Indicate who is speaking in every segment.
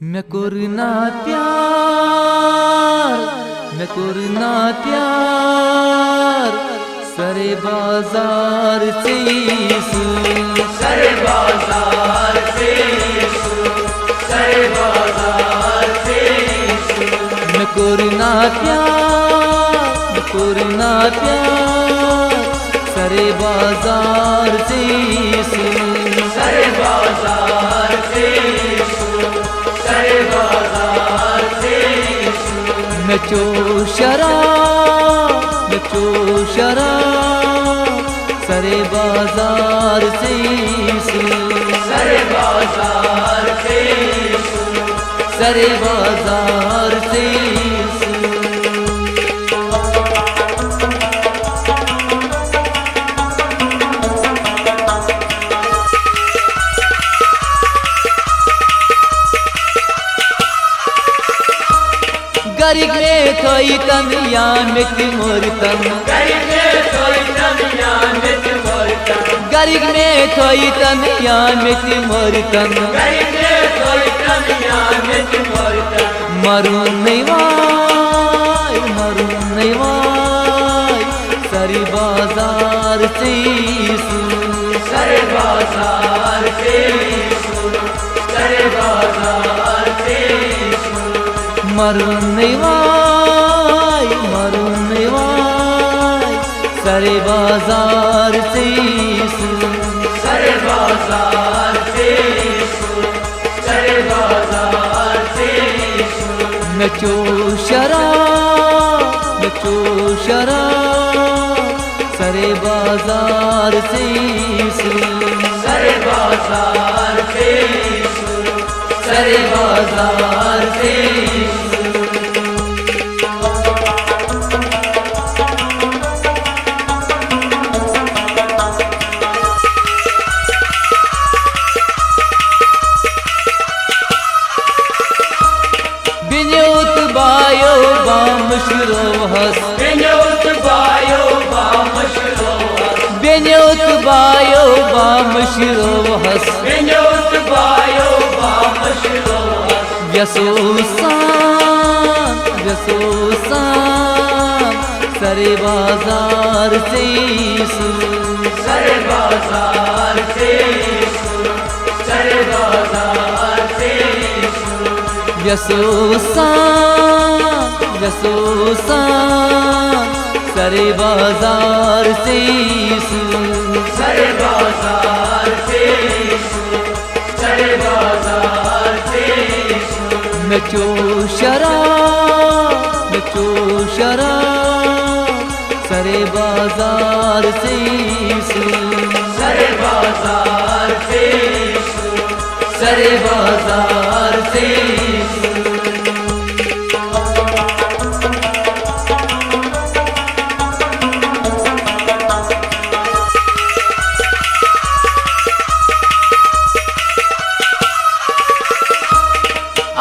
Speaker 1: मैं कोरना प्यार, मैं कोरना प्यार, सरे बाजार से
Speaker 2: सरे बाजार से सरे बाजार से
Speaker 1: मैं कोरना प्यार, मैं कोरना प्यार, सरे बाजार से
Speaker 2: सरे बाजार से सरे बाजार से
Speaker 1: मैं चोशरा सरे बाजार से
Speaker 2: सरे बाजार से
Speaker 1: सरे बाजार से गरीब में थोई तन या मिट मोर तन,
Speaker 2: गरीब में थोई तन या मिट मोर तन,
Speaker 1: गरीब में थोई तन या मिट मोर तन,
Speaker 2: गरीब में थोई तन या मिट मोर तन,
Speaker 1: मरून नहीं वाय सरी बाजार से
Speaker 2: सरे बाजार से सरे बाजार से
Speaker 1: मरून नहीं वाय सरे बाजार से
Speaker 2: सरे बाजार से सरे बाजार से
Speaker 1: मैं चोशरा सरे बाजार से
Speaker 2: सरे बाजार से सरे बाजार से
Speaker 1: बिन्योत बायो बामशरो हस,
Speaker 2: बिन्योत बायो बामशरो हस,
Speaker 1: बिन्योत बायो बामशरो हस,
Speaker 2: बिन्योत बायो बामशरो हस,
Speaker 1: व्यसोसान सरे बाजार से
Speaker 2: सरे बाजार से सरे बाजार से
Speaker 1: व्यसोसान सरे बाजार से
Speaker 2: सरे बाजार से सरे बाजार से
Speaker 1: मैं चोशरा सरे बाजार से
Speaker 2: सरे बाजार से सरे बाजार से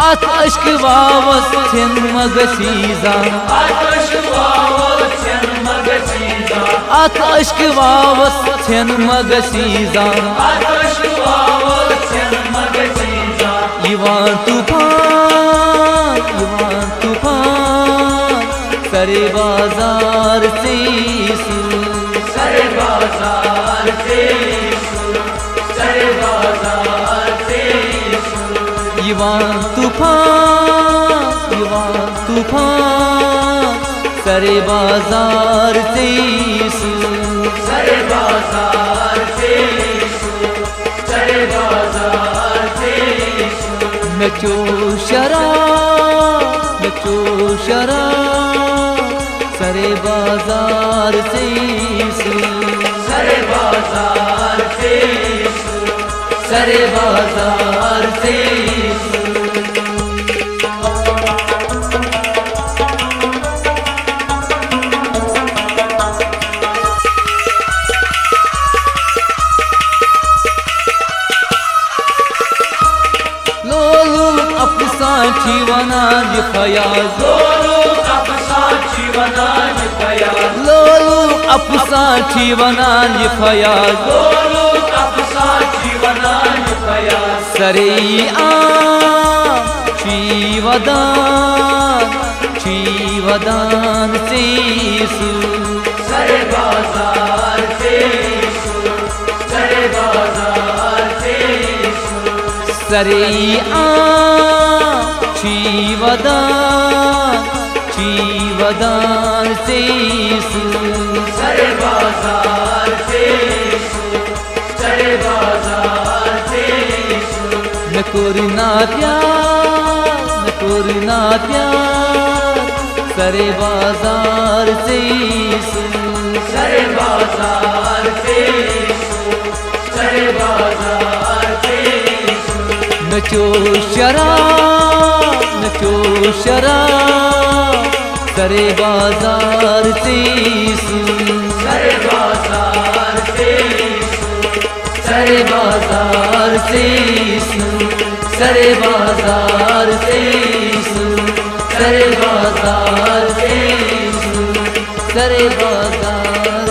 Speaker 1: अत अश्क वावस छन मगसीजा,
Speaker 2: आतश वावस छन मगसीजा,
Speaker 1: अत अश्क वावस छन मगसीजा,
Speaker 2: आतश वावस छन मगसीजा,
Speaker 1: इवान तूफान सरे बाजार से
Speaker 2: सरे बाजार से सरे बाजार से
Speaker 1: इवान तूफान सरे बाजार से
Speaker 2: सरे बाजार से सरे बाजार से
Speaker 1: मैं चोशरा सरे बाजार से
Speaker 2: सरे बाजार से सरे बाजार से
Speaker 1: अपसाची वनाज फयाज,
Speaker 2: लोलू अपसाची वनाज फयाज,
Speaker 1: लोलू अपसाची वनाज फयाज,
Speaker 2: लोलू अपसाची वनाज फयाज,
Speaker 1: सरे शिवदान से यीशु
Speaker 2: सरे बाजार से यीशु, सरे बाजार से यीशु,
Speaker 1: सरे शिवदान से यीशु
Speaker 2: सरे बाजार से यीशु, सरे बाजार से यीशु,
Speaker 1: न करना प्यार सरे बाजार से यीशु
Speaker 2: सरे बाजार से यीशु, सरे बाजार से यीशु,
Speaker 1: नचो शराब सरे बाजार से यीशु
Speaker 2: सरे बाजार से यीशु,
Speaker 1: सरे बाजार से यीशु सरे बाजार से यीशु सरे बाजार से यीशु सरे बाजार